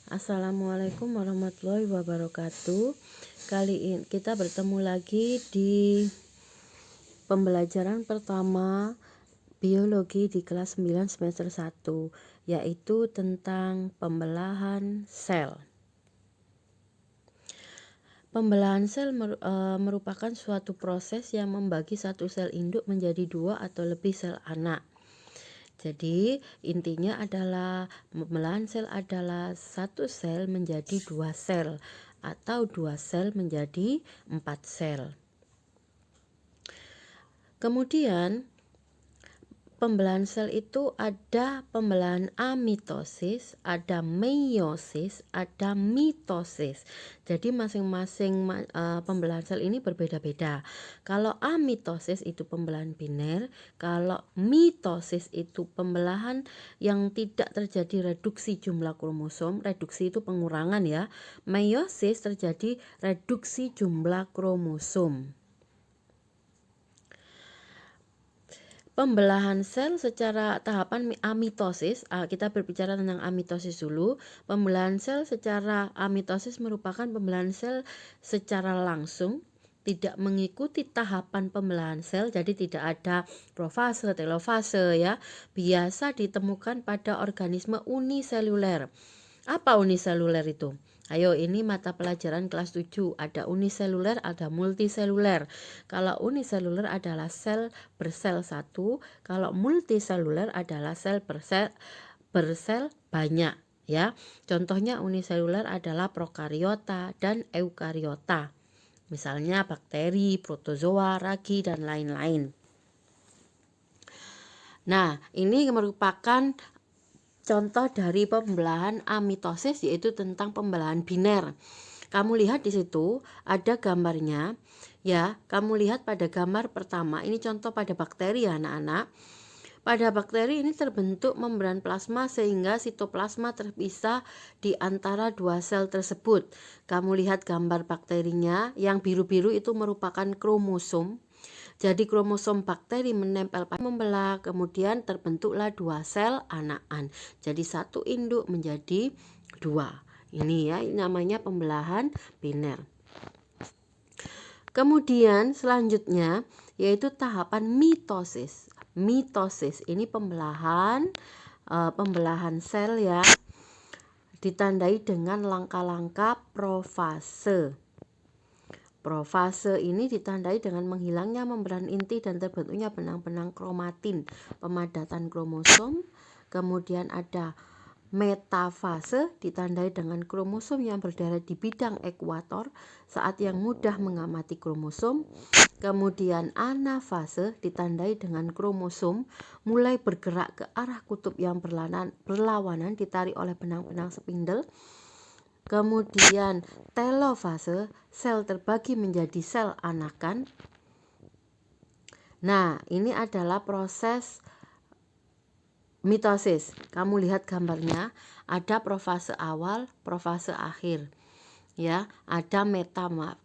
Assalamualaikum warahmatullahi wabarakatuh. Kali ini kita bertemu lagi di pembelajaran pertama biologi di kelas 9 semester 1, yaitu tentang pembelahan sel. Pembelahan sel merupakan suatu proses yang membagi satu sel induk menjadi dua atau lebih sel anak. Jadi intinya adalah pembelahan sel adalah satu sel menjadi dua sel atau dua sel menjadi 4 sel. Kemudian pembelahan sel itu ada pembelahan amitosis, ada meiosis, ada mitosis. Jadi masing-masing pembelahan sel ini berbeda-beda. Kalau amitosis itu pembelahan biner, kalau mitosis itu pembelahan yang tidak terjadi reduksi jumlah kromosom. Reduksi itu pengurangan ya. Meiosis terjadi reduksi jumlah kromosom. Pembelahan sel secara tahapan amitosis, kita berbicara tentang amitosis dulu. Pembelahan sel secara amitosis merupakan pembelahan sel secara langsung, tidak mengikuti tahapan pembelahan sel, jadi tidak ada profase, telofase ya. Biasa ditemukan pada organisme uniseluler. Apa uniseluler itu? Ayo, ini mata pelajaran kelas 7, ada uniseluler, ada multiseluler. Kalau uniseluler adalah sel bersel satu, kalau multiseluler adalah sel bersel banyak ya. Contohnya uniseluler adalah prokariota dan eukariota. Misalnya bakteri, protozoa, ragi dan lain-lain. Nah, ini merupakan contoh dari pembelahan amitosis, yaitu tentang pembelahan biner. Kamu lihat di situ ada gambarnya ya. Kamu lihat pada gambar pertama, ini contoh pada bakteri ya anak-anak. Pada bakteri ini terbentuk membran plasma sehingga sitoplasma terpisah di antara dua sel tersebut. Kamu lihat gambar bakterinya, yang biru-biru itu merupakan kromosom. Jadi kromosom bakteri menempel pada membelah, kemudian terbentuklah dua sel anakan. Jadi satu induk menjadi dua. Ini ya, ini namanya pembelahan biner. Kemudian selanjutnya yaitu tahapan mitosis. Mitosis ini pembelahan sel ya, ditandai dengan langkah-langkah profase. Profase ini ditandai dengan menghilangnya membran inti dan terbentuknya benang-benang kromatin, pemadatan kromosom. Kemudian ada metafase, ditandai dengan kromosom yang berderet di bidang ekuator saat yang mudah mengamati kromosom. Kemudian anafase ditandai dengan kromosom mulai bergerak ke arah kutub yang berlawanan ditarik oleh benang-benang spindle. Kemudian telofase, sel terbagi menjadi sel anakan. Nah, ini adalah proses mitosis. Kamu lihat gambarnya, ada profase awal, profase akhir. Ya, ada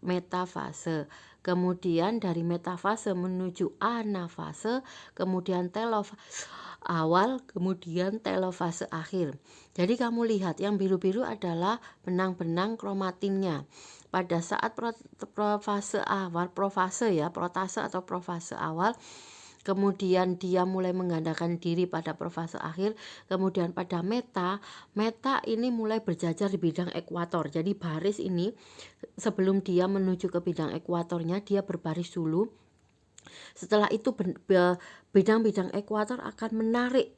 metafase. Kemudian dari metafase menuju anafase, kemudian telofase awal, kemudian telofase akhir. Jadi kamu lihat yang biru-biru adalah benang-benang kromatinnya. Pada saat profase awal, protase atau profase awal, kemudian dia mulai menggandakan diri pada profase akhir. Kemudian pada meta ini mulai berjajar di bidang ekuator. Jadi baris ini sebelum dia menuju ke bidang ekuatornya, dia berbaris dulu. Setelah itu bidang-bidang ekuator akan menarik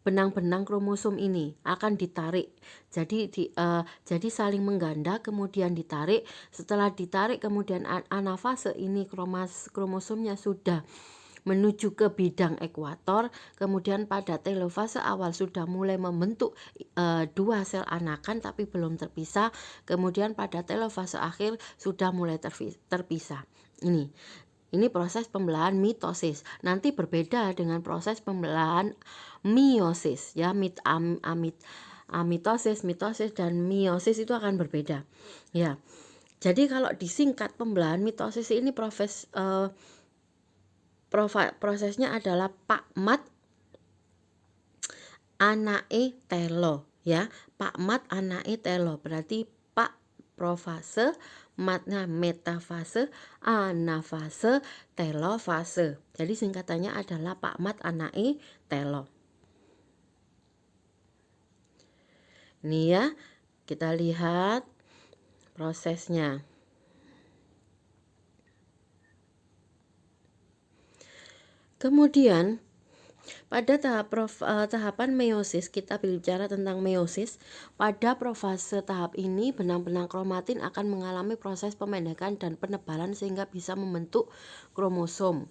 benang-benang kromosom ini, akan ditarik. Jadi saling mengganda, kemudian ditarik. Setelah ditarik, kemudian anafase ini kromosomnya sudah menuju ke bidang ekuator. Kemudian pada telofase awal sudah mulai membentuk dua sel anakan tapi belum terpisah. Kemudian pada telofase akhir sudah mulai terpisah. Ini proses pembelahan mitosis. Nanti berbeda dengan proses pembelahan meiosis ya. Amitosis, mitosis dan meiosis itu akan berbeda. Ya. Jadi kalau disingkat pembelahan mitosis ini prosesnya adalah pakmat anae telo Ya, Pak Mat anake telo, berarti Pak profase, Matnya metafase, anafase, telofase. Jadi singkatannya adalah Pak Mat anake telo. Ini ya, kita lihat prosesnya. Kemudian pada tahapan meiosis, kita bicara tentang meiosis. Pada profase tahap ini, benang-benang kromatin akan mengalami proses pemendekan dan penebalan sehingga bisa membentuk kromosom.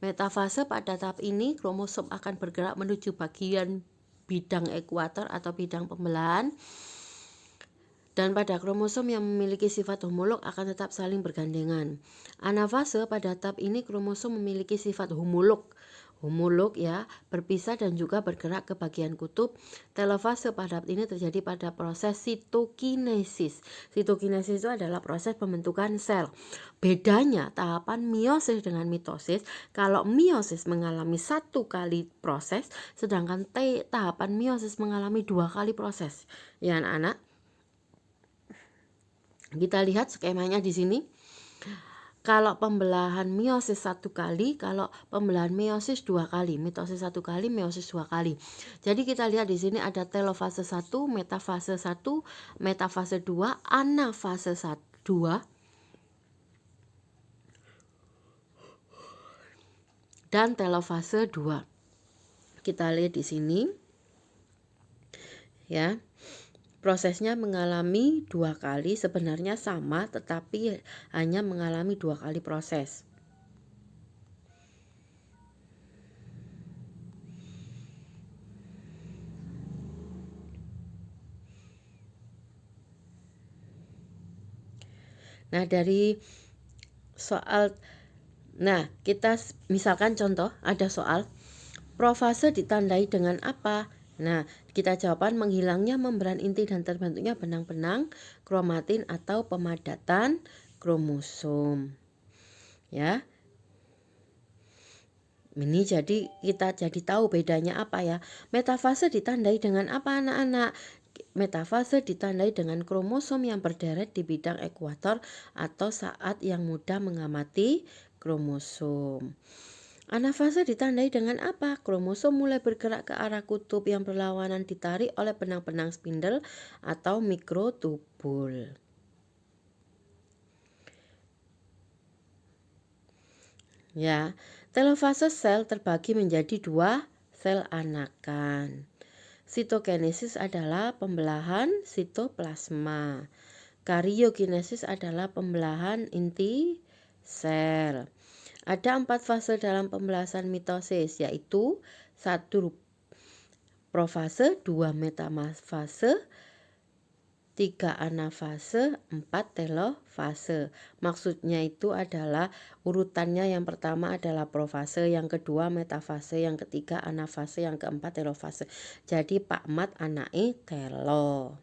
Metafase pada tahap ini, kromosom akan bergerak menuju bagian bidang ekuator atau bidang pembelahan. Dan pada kromosom yang memiliki sifat homolog akan tetap saling bergandengan. Anafase pada tahap ini kromosom memiliki sifat homolog ya, berpisah dan juga bergerak ke bagian kutub. Telofase pada tahap ini terjadi pada proses sitokinesis. Sitokinesis itu adalah proses pembentukan sel. Bedanya tahapan meiosis dengan mitosis, kalau meiosis mengalami 1 kali proses, sedangkan tahapan meiosis mengalami 2 kali proses. Ya anak-anak. Kita lihat skemanya di sini. Kalau pembelahan meiosis 1 kali, kalau pembelahan meiosis 2 kali, mitosis 1 kali, meiosis 2 kali. Jadi kita lihat di sini ada telofase 1, metafase 1, metafase 2, anafase 2, dan telofase 2. Kita lihat di sini. Ya. Prosesnya mengalami 2 kali, sebenarnya sama tetapi hanya mengalami 2 kali proses. Nah, dari soal, kita misalkan contoh, ada soal profase ditandai dengan apa? Nah, kita jawaban menghilangnya membran inti dan terbentuknya benang-benang kromatin atau pemadatan kromosom. Ya. Ini jadi kita jadi tahu bedanya apa ya. Metafase ditandai dengan apa anak-anak? Metafase ditandai dengan kromosom yang berderet di bidang ekuator atau saat yang mudah mengamati kromosom. Anafase ditandai dengan apa? Kromosom mulai bergerak ke arah kutub yang berlawanan ditarik oleh benang-benang spindle atau mikrotubul. Ya, telofase sel terbagi menjadi 2 sel anakan. Sitokinesis adalah pembelahan sitoplasma. Karyokinesis adalah pembelahan inti sel. Ada 4 fase dalam pembelahan mitosis, yaitu 1 profase, 2 metafase, 3 anafase, 4 telofase. Maksudnya itu adalah urutannya, yang pertama adalah profase, yang kedua metafase, yang ketiga anafase, yang keempat telofase. Jadi Pak Mat anake telo.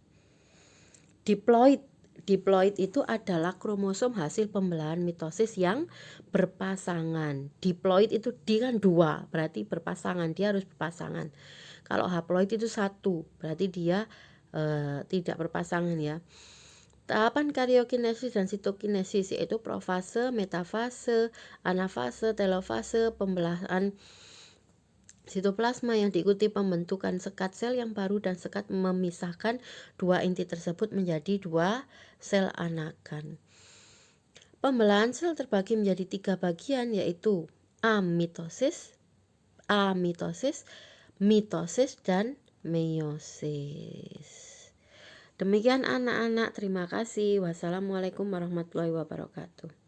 Diploid itu adalah kromosom hasil pembelahan mitosis yang berpasangan. Diploid itu di kan 2, berarti berpasangan, dia harus berpasangan. Kalau haploid itu 1, berarti dia tidak berpasangan ya. Tahapan karyokinesis dan sitokinesis yaitu profase, metafase, anafase, telofase, pembelahan sitoplasma yang diikuti pembentukan sekat sel yang baru dan sekat memisahkan 2 inti tersebut menjadi 2 sel anakan. Pembelahan sel terbagi menjadi 3 bagian, yaitu amitosis, mitosis, dan meiosis. Demikian anak-anak, terima kasih. Wassalamualaikum warahmatullahi wabarakatuh.